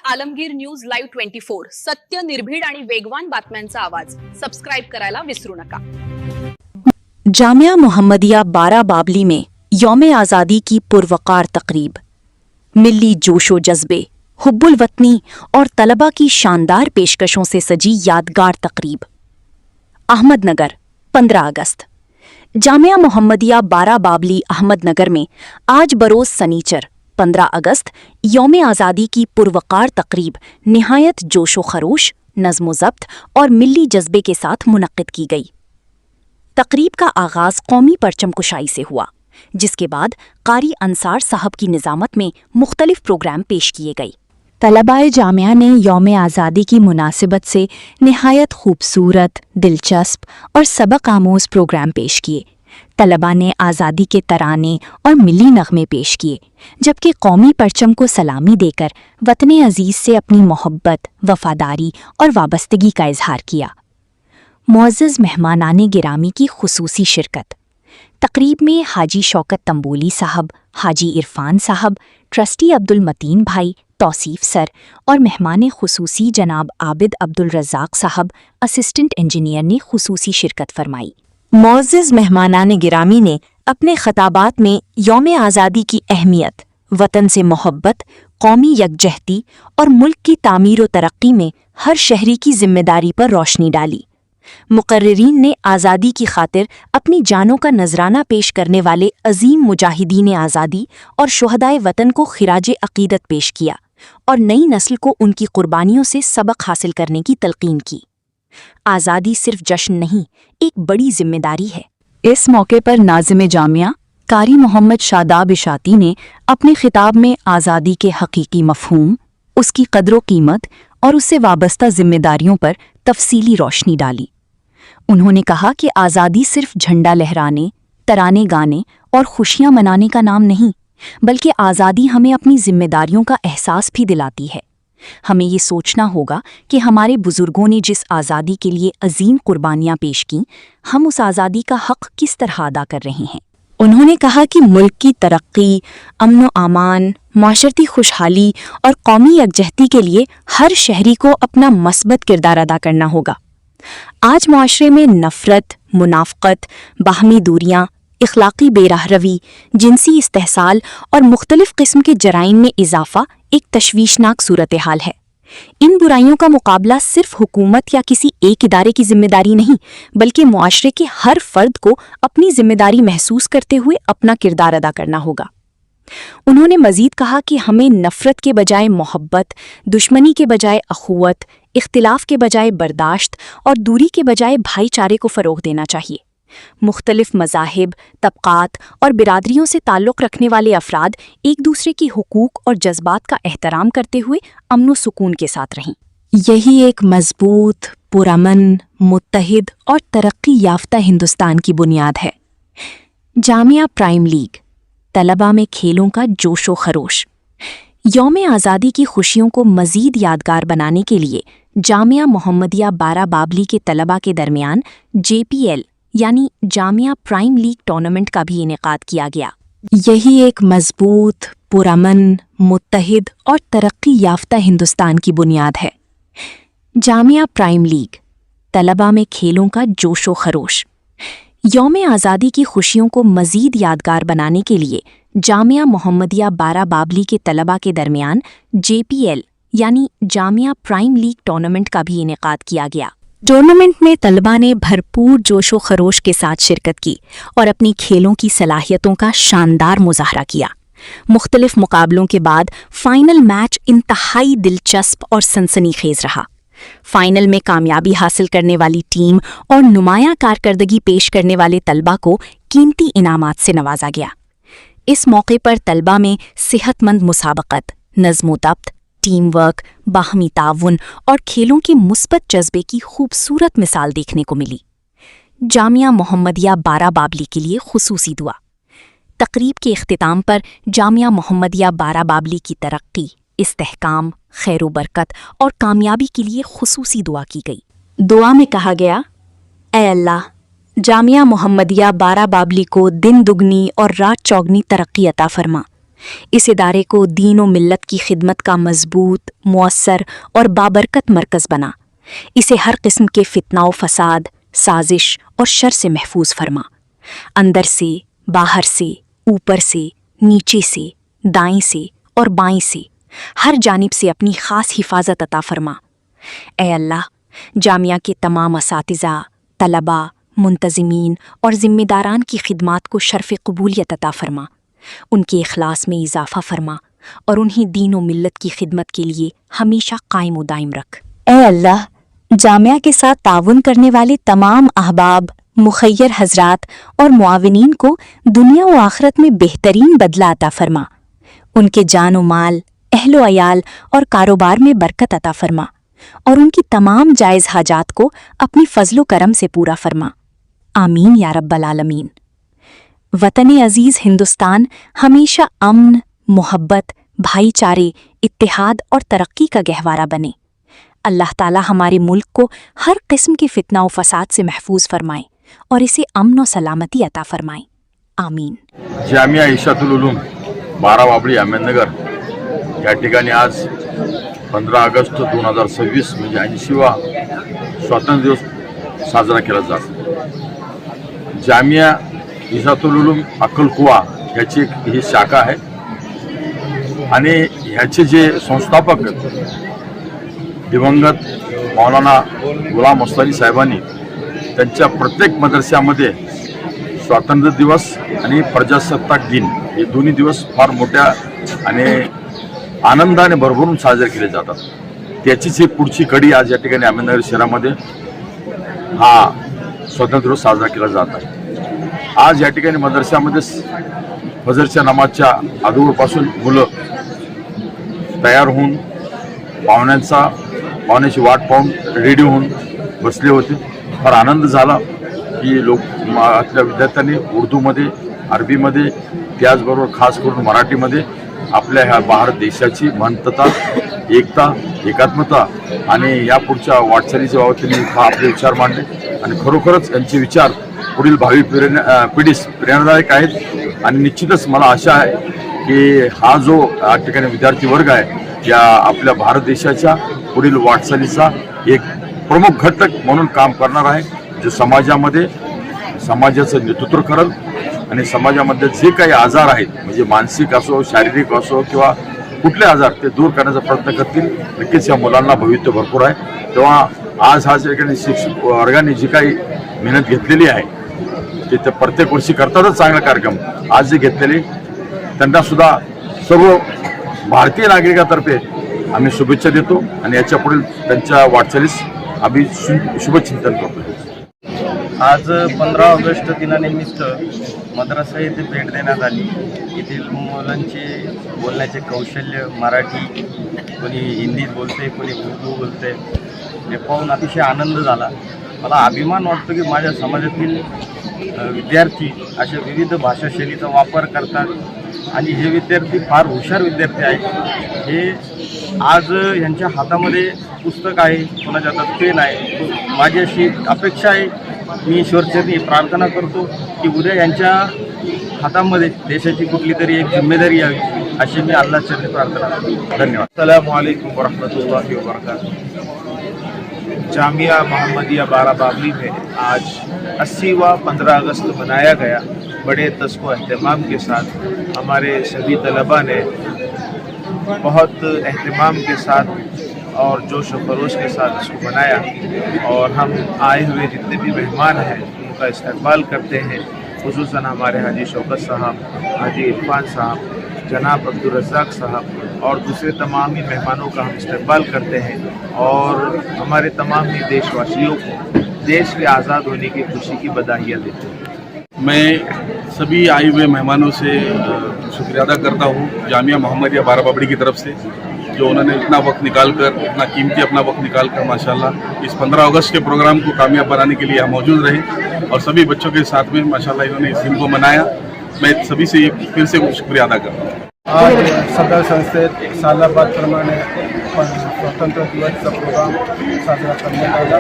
Alamgir news live 24 सत्य, निर्भीड आणि वेगवान बातम्यांचा आवाज सबस्क्राइब करायला विसरू नका। जामिया मोहम्मदिया बारा बाबली में यौम आज़ादी की पुरवकार तकरीब। मिली जोशो जज्बे, हुब्बुल वतनी और तलबा की शानदार पेशकशों से सजी यादगार तकरीब। अहमदनगर 15 अगस्त। जामिया मोहम्मदिया बारा बाबली अहमदनगर में आज बरोज सनीचर 15 अगस्त यौम आज़ादी की पुरवकार तकरीब निहायत जोशो खरोश, नज़्मो ज़ब्त और मिली जज्बे के साथ मुनक्किद की गई। तकरीब का आगाज़ कौमी परचम कुशाई से हुआ, जिसके बाद कारी अंसार साहब की निज़ामत में मुख्तलिफ प्रोग्राम पेश किए गए। तलबाए जामिया ने यौम आज़ादी की मुनासिबत से निहायत खूबसूरत, दिलचस्प और सबक आमोज़ प्रोग्राम पेश किए। तलबा ने आज़ादी के तराने और मिली नग़मे पेश किए, जबकि कौमी परचम को सलामी देकर वतन अज़ीज़ से अपनी मोहब्बत, वफ़ादारी और वाबस्तगी का इजहार किया। मुअज़्ज़ज़ मेहमानाने गिरामी की खुसूसी शिरकत। तकरीब में हाजी शौकत तंबोली साहब, हाजी इरफान साहब, ट्रस्टी अब्दुल मतीन भाई, तौसीफ सर और मेहमान खुसूसी जनाब आबिद अब्दुल रज़ाक साहब, असिस्टेंट इंजीनियर ने खुसूसी शिरकत फरमाई। मुअज़्ज़ज़ मेहमानाने गिरामी ने अपने खताबात में यौम आज़ादी की अहमियत, वतन से मोहब्बत, कौमी यकजहती और मुल्क की तामीर व तरक्की में हर शहरी की जिम्मेदारी पर रोशनी डाली। मुकर्रिरीन ने आज़ादी की खातिर अपनी जानों का नजराना पेश करने वाले अजीम मुजाहिदीन आज़ादी और शुहदाए वतन को खिराज अकीदत पेश किया और नई नस्ल को उनकी कुर्बानियों से सबक हासिल करने की तलकीन की। आज़ादी सिर्फ जश्न नहीं, एक बड़ी जिम्मेदारी है। इस मौके पर नाज़िम जामिया कारी मोहम्मद शादाब इशाती ने अपने खिताब में आज़ादी के हकीकी मफ़हूम, उसकी कदर व कीमत और उससे वाबस्ता जिम्मेदारियों पर तफसीली रोशनी डाली। उन्होंने कहा कि आज़ादी सिर्फ झंडा लहराने, तराने गाने और खुशियां मनाने का नाम नहीं, बल्कि आज़ादी हमें अपनी जिम्मेदारियों का एहसास भी दिलाती है। हमें ये सोचना होगा कि हमारे बुजुर्गों ने जिस आज़ादी के लिए अजीम कुर्बानियां पेश की, हम उस आज़ादी का हक़ किस तरह अदा कर रहे हैं। उन्होंने कहा कि मुल्क की तरक्की, अमन व आमान, माशरती खुशहाली और कौमी यकजहती के लिए हर शहरी को अपना मस्बत किरदार अदा करना होगा। आज मुआशरे में नफ़रत, मुनाफ़क़त, बाहमी दूरियां, इखलाक़ी बेराहरवी, जिनसी इस्तेहसाल और मुख्तलिफ़ किस्म के जराइम में इजाफ़ा एक तशवीशनाक सूरत हाल है। इन बुराइयों का मुकाबला सिर्फ हुकूमत या किसी एक इदारे की जिम्मेदारी नहीं, बल्कि मुआशरे के हर फर्द को अपनी जिम्मेदारी महसूस करते हुए अपना किरदार अदा करना होगा। उन्होंने मज़ीद कहा कि हमें नफ़रत के बजाय मोहब्बत, दुश्मनी के बजाय अखुवत, इख्तिलाफ के बजाय बर्दाश्त और दूरी के बजाय भाईचारे को फ़रोग़ देना चाहिए। मुख्तलिफ मज़ाहिब, तबक़ात और बिरादरियों से ताल्लुक़ रखने वाले अफराद एक दूसरे की हुकूक और जज्बात का एहतराम करते हुए अमन व सुकून के साथ रहें। यही एक मज़बूत, पुरअमन, मुत्तहिद और तरक्की याफ्ता हिंदुस्तान की बुनियाद है। जामिया प्राइम लीग, तलबा में खेलों का जोशो खरोश। यौम आज़ादी की खुशियों को मज़ीद यादगार बनाने के लिए जामिया मोहम्मदिया बारा बाबली के तलबा के दरमियान JPL यानी जामिया प्राइम लीग टूर्नामेंट का भी इनेकाद किया गया। यही एक मज़बूत, पुरअमन, मुत्तहिद और तरक्की याफ्ता हिंदुस्तान की बुनियाद है। जामिया प्राइम लीग, तलबा में खेलों का जोशो खरोश। यौम आज़ादी की खुशियों को मज़ीद यादगार बनाने के लिए जामिया मोहम्मदिया बारा बाबली के तलबा के दरमियान JPL यानी जामिया प्राइम लीग टूर्नामेंट का भी इनेकाद किया गया। टूर्नामेंट में तलबा ने भरपूर जोशो खरोश के साथ शिरकत की और अपनी खेलों की सलाहियतों का शानदार मुजाहरा किया। मुख्तलिफ मुकाबलों के बाद फाइनल मैच इंतहाई दिलचस्प और सनसनीखेज रहा। फाइनल में कामयाबी हासिल करने वाली टीम और नुमायां कारकर्दगी पेश करने वाले तलबा को कीमती इनामात से नवाजा गया। इस मौके पर तलबा में सेहतमंद मुसाबकत, नज़्मो ज़ब्त, टीम वर्क, बाहमी ताउन और खेलों के मुस्बत जज्बे की खूबसूरत मिसाल देखने को मिली। जामिया मोहम्मदिया बारा बाबली के लिए खुसूसी दुआ। तकरीब के इख्तिताम पर जामिया मोहम्मदिया बारा बाबली की तरक्की, इस्तेहकाम, खैर बरकत और कामयाबी के लिए खुसूसी दुआ की गई। दुआ में कहा गया, ऐ अल्लाह, जामिया मोहम्मदिया बारा बाबली को दिन दुगनी और रात चौगनी तरक्की अता फरमा। इस इदारे को दीन व मिल्लत की खिदमत का मजबूत, मुअस्सर और बाबरकत मरकज़ बना। इसे हर किस्म के फितना व फसाद, साजिश और शर से महफूज फरमा। अंदर से, बाहर से, ऊपर से, नीचे से, दाएं से और बाएं से, हर जानिब से अपनी ख़ास हिफाजत अता फरमा। ए अल्लाह, जामिया के तमाम असातिज़ा, तलबा, मुंतज़िमीन और ज़िम्मेदारान की खिदमात को शर्फ़ कबूलियत अता फरमा। उनके इखलास में इजाफ़ा फरमा और उन्हें दीन व मिल्लत की खिदमत के लिए हमेशा कायम व दायम रख। ए अल्लाह, जामिया के साथ ताउन करने वाले तमाम अहबाब, मुखय्यर हजरात और मुआविनीन को दुनिया व आखिरत में बेहतरीन बदला अता फरमा। उनके जान व माल, अहलो अयाल और कारोबार में बरकत अता फरमा और उनकी तमाम जायज़ हाजात को अपनी फजलो करम से पूरा फरमा। आमीन या रब्बल आलमीन। वतन अजीज़ हिंदुस्तान हमेशा अमन, मोहब्बत, भाईचारे, इत्तेहाद और तरक्की का गहवारा बने। अल्लाह ताला हमारे मुल्क को हर किस्म के फितना व फसाद से महफूज फरमाए और इसे अमन व सलामती अता फरमाए। आमीन। जामिया इशातुल उलूम 12 बाबळी अहमदनगर या ठिकाणी आज 15 ऑगस्ट 2026 म्हणजे 80वा स्वातंत्र्य दिवस साजरा केला जातो। जामिया इशातुल उलूम अक्कलकुवा ह्याची ही शाखा आहे आणि ह्याचे जे संस्थापक दिवंगत मौलाना गुलाम मुस्तफी साहेबांनी त्यांच्या प्रत्येक मदरस्यामध्ये स्वातंत्र्य दिवस आणि प्रजासत्ताक दिन हे दोन्ही दिवस फार मोठ्या आणि आनंदाने भरभरून साजरे केले जातात। त्याचीच ही पुढची कडी आज या ठिकाणी अहमदनगर शहरामध्ये हा स्वातंत्र्य दिवस साजरा केला जात आहे। आज या ठिकाणी मदरस्यामध्ये फजरच्या नमाजच्या अगोदरपासून मुलं तयार होऊन पाहुण्याची वाट पाहून रेडी होऊन बसले होते। फार आनंद झाला की आपल्या विद्यार्थ्यांनी उर्दूमध्ये, अरबीमध्ये, त्याचबरोबर खास करून मराठीमध्ये आपल्या ह्या भारत देशाची महंतता, एकता, एकात्मता आणि या पुढच्या वाटचालीच्या बाबत त्यांनी आपले विचार मांडले आणि खरोखरच यांचे विचार पुढील भावी पिढीस प्रेरणादायक आहेत। आणि निश्चितच मला आशा आहे की हा जो या ठिकाणी विद्यार्थी वर्ग आहे या आपल्या भारत देशाच्या पुढील वाटचालीचा एक प्रमुख घटक म्हणून काम करणार आहे, जो समाजाचं नेतृत्व करेल आणि समाजामध्ये जे काही आजार आहेत म्हणजे मानसिक असो, शारीरिक असो किंवा कुठले आजार ते दूर करण्याचा प्रयत्न करतील। नक्कीच या मुलांना भविष्य भरपूर आहे। तेव्हा आज हा ठिकाणी शिक्षक वर्गाने जी काही मेहनत घेतलेली आहे ते प्रत्येक वर्षी करतातच चांगला कार्यक्रम, आज जे घेतलेले त्यांना सुद्धा सर्व भारतीय नागरिकांतर्फे आम्ही शुभेच्छा देतो आणि याच्या पुढील त्यांच्या वाटचालीस आम्ही शुभचिंतन करतो। आज 15 ऑगस्ट दिनानिमित्त मद्रासा येथे भेट देण्यात आली। येथील मुलांचे बोलण्याचे कौशल्य, मराठी, कोणी हिंदीत बोलते, कोणी उर्दू बोलते, हे पाहून अतिशय आनंद झाला। मला अभिमान वाटतो की माझ्या समाजातील विद्यार्थी अशा विविध भाषाशैलीचा वापर करतात आणि हे विद्यार्थी फार हुशार विद्यार्थी आहेत। हे आज यांच्या हातामध्ये पुस्तक आहे, कोणाच्या हातात पेन आहे। माझी अशी अपेक्षा आहे, मी ईश्वरचरणी प्रार्थना करतो की उद्या यांच्या हातामध्ये देशाची कुठली तरी एक जिम्मेदारी यावी, अशी मी अल्लाहचरणी प्रार्थना करतो। धन्यवाद। अस्सलामु अलैकुम वरहमतुल्लाहि वबरकातुहू। जामिया मोहम्मदिया बाराबाबली में आज 80वां 15 अगस्त मनाया गया। बड़े तस्को अहतमाम के साथ हमारे सभी तलबा ने बहुत अहतमाम के साथ और जोश व खरोश के साथ इसको मनाया और हम आए हुए जितने भी मेहमान हैं उनका इस्तकबाल करते हैं। खुसूसन हमारे हाजी शौकत साहब, हाजी इरफान साहब, जनाब अब्दुल रज़्ज़ाक साहब और दूसरे तमाम ही मेहमानों का हम इस्तकबाल करते हैं और हमारे तमाम ही देशवासियों को देश के आज़ाद होने की खुशी की बधाइयाँ देते हैं। मैं सभी आए हुए मेहमानों से शुक्रिया अदा करता हूँ जामिया मोहम्मदिया बाराबाबड़ी की तरफ से, जो उन्होंने इतना वक्त निकाल कर, इतना कीमती अपना वक्त निकाल कर माशाल्लाह इस 15 अगस्त के प्रोग्राम को कामयाब बनाने के लिए हम मौजूद रहे और सभी बच्चों के साथ में माशाल्लाह इन्होंने इस दिन को मनाया। मैं सभी से फिर से शुक्रिया अदा करता हूँ। आज सदर संस्थेत सालाबादप्रमाणे स्वातंत्र्य दिवसचा प्रोग्राम साजरा करण्यात आला।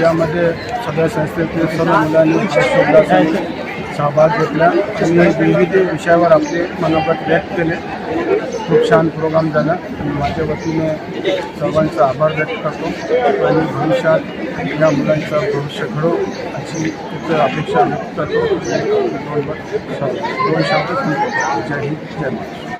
यामध्ये सदर संस्थेतील सर्व मुलांनी भाग घेतला असून सहभाग घेतला आणि विविध विषयावर आपले मनोगत व्यक्त केले. खूप छान प्रोग्राम झाला आणि माझ्या वतीने सर्वांचा आभार व्यक्त करतो आणि भविष्यात या मुलांचं भविष्य घडो अशी अपेक्षा व्यक्त करतो. दोन शब्द जय हिंद जय महाराष्ट्र.